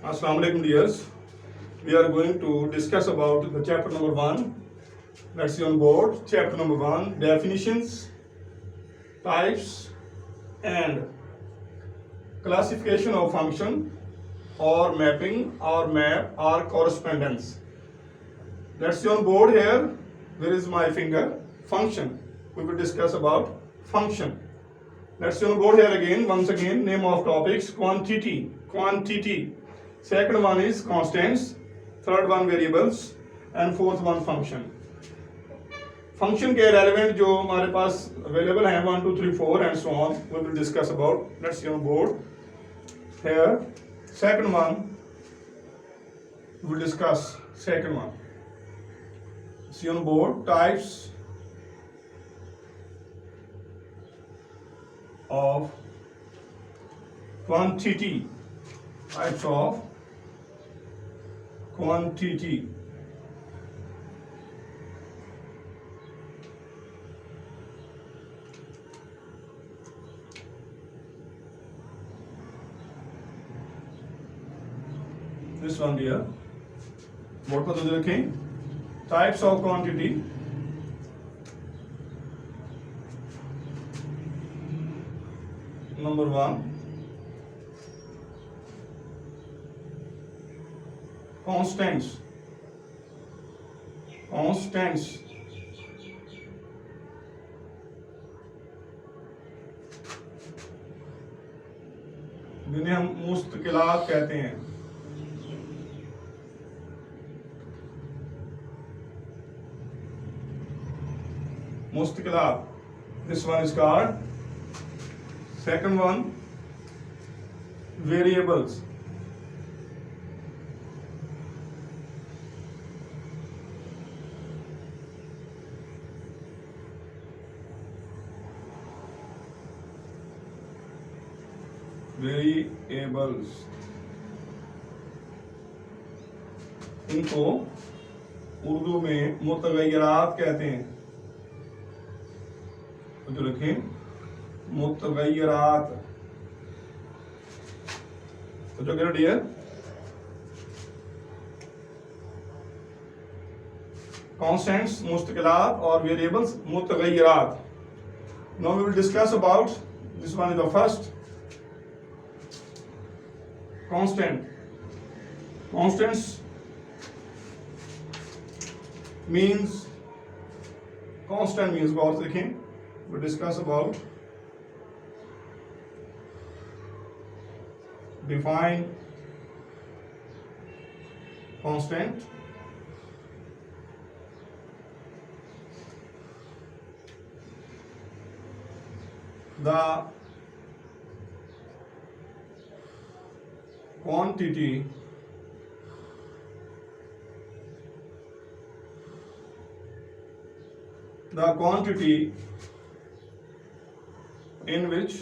Assalamu alaikum dears. We are going to discuss about the chapter number 1. Let's see on board. Chapter number 1, definitions, types and classification of function or mapping or map or correspondence. Let's see on board here. Where is my finger? Function. We will discuss about function. Let's see on board here again. Once again, name of topics, quantity. Second one is constants. Third one variables and fourth one function. Function के relevant जो हमारे पास available हैं 1 2 3 4 and so on we will discuss about. Let's see on board here. Second one we will discuss. Second one see on board types of quantity. Types of quantity. This one here. Board पर तो देखें. Types of quantity. Number 1, constants. जिन्हें हम मुस्तकिलात कहते हैं. मुस्तकिलात. This one is called. Second one, variables. इनको उर्दू में मुतगय्यरात कहते हैं. तो रखें मुतगय्यरात. तो जो डियर कॉन्स्टेंट्स मुस्तकिलात और वेरिएबल्स मुतगय्यरात. Now we will discuss about this one is the first constant. Constants means constant means गौर से देखें. we discuss about define constant, the quantity in which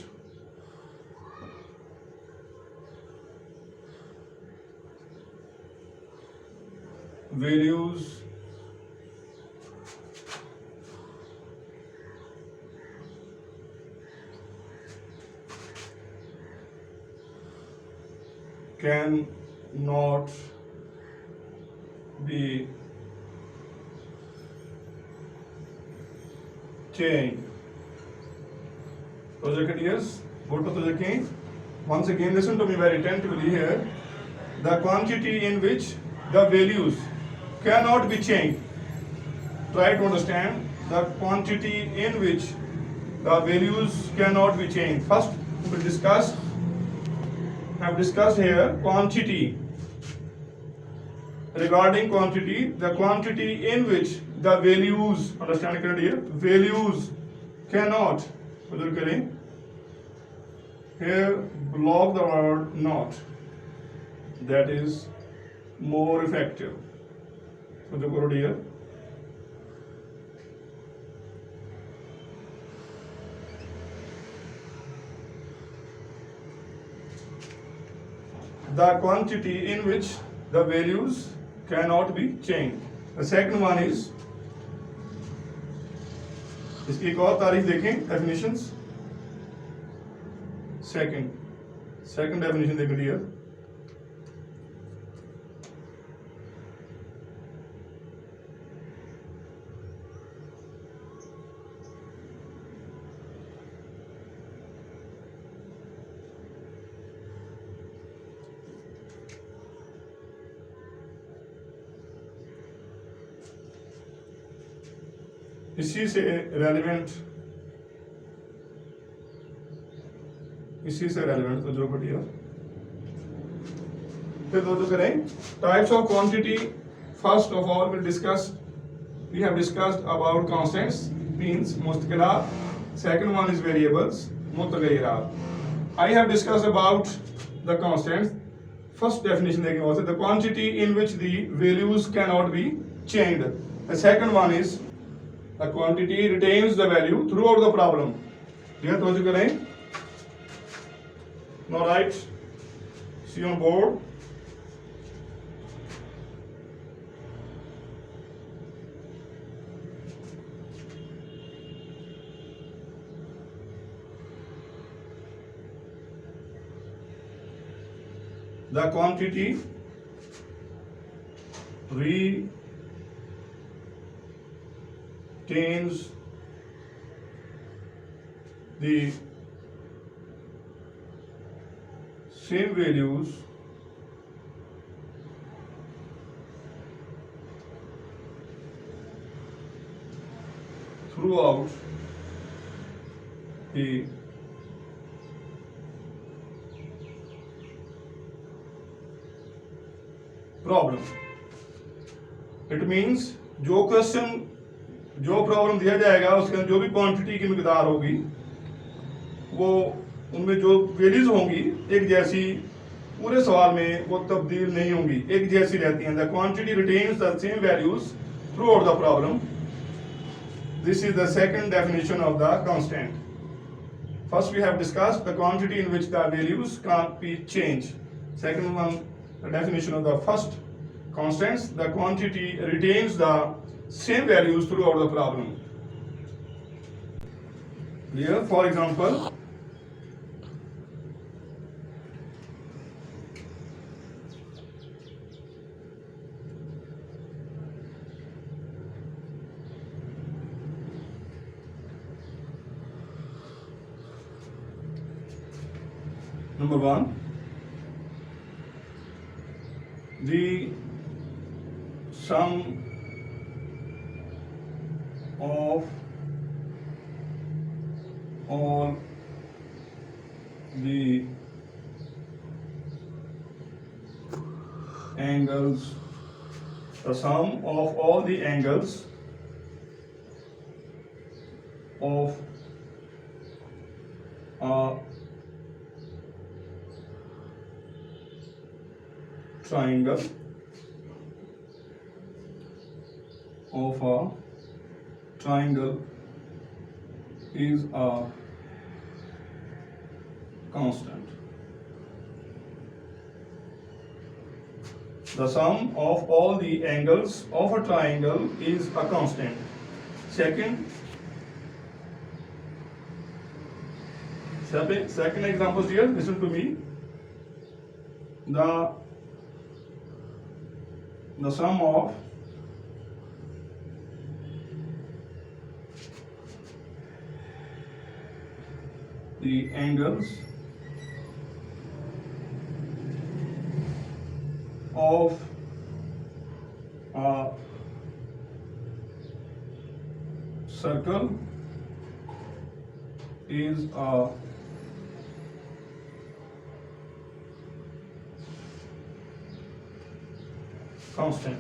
values can not be changed. Project ideas. Go to project. Once again, listen to me very attentively here. The quantity in which the values cannot be changed. Try to understand the quantity in which the values cannot be changed. First, we will have discussed here quantity. Regarding quantity, the quantity in which the values, understand here, values cannot, here block the word not. That is more effective. So the word here. The quantity in which the values cannot be changed. The second one is, इसकी एक और तारीफ देखें. Definitions. Second definition देख लीजिए. इसी से relevant तो जो बढ़िया फिर दो करें types of quantity first of all will discuss we have discussed about constants means मुस्तकिलात सेकंड वन इज वेरिएबल्स मुतगय्यरात I have discussed about the constants first definition देखें वैसे the quantity in which the values can not be changed the second one is the quantity retains the value through out the problem यह तो करें now write see on board the quantity retains the same values throughout the problem. It means जो problem दिया जाएगा उसके अंदर जो भी क्वांटिटी की मिकदार होगी वो उनमें जो वैल्यूज होंगी एक जैसी पूरे सवाल में वो तब्दील नहीं होंगी एक जैसी रहती हैं the quantity retains the same values through out the problem this is the second definition of the constant first we have discussed the quantity in which the values can't be change second one the definition of the first constants the quantity retains the same values through out the problem here for example Number one, the sum of all the angles, the sum of all the angles of a triangle is a constant. The sum of all the angles of a triangle is a constant. Second example here, listen to me. The sum of the angles of a circle is a constant.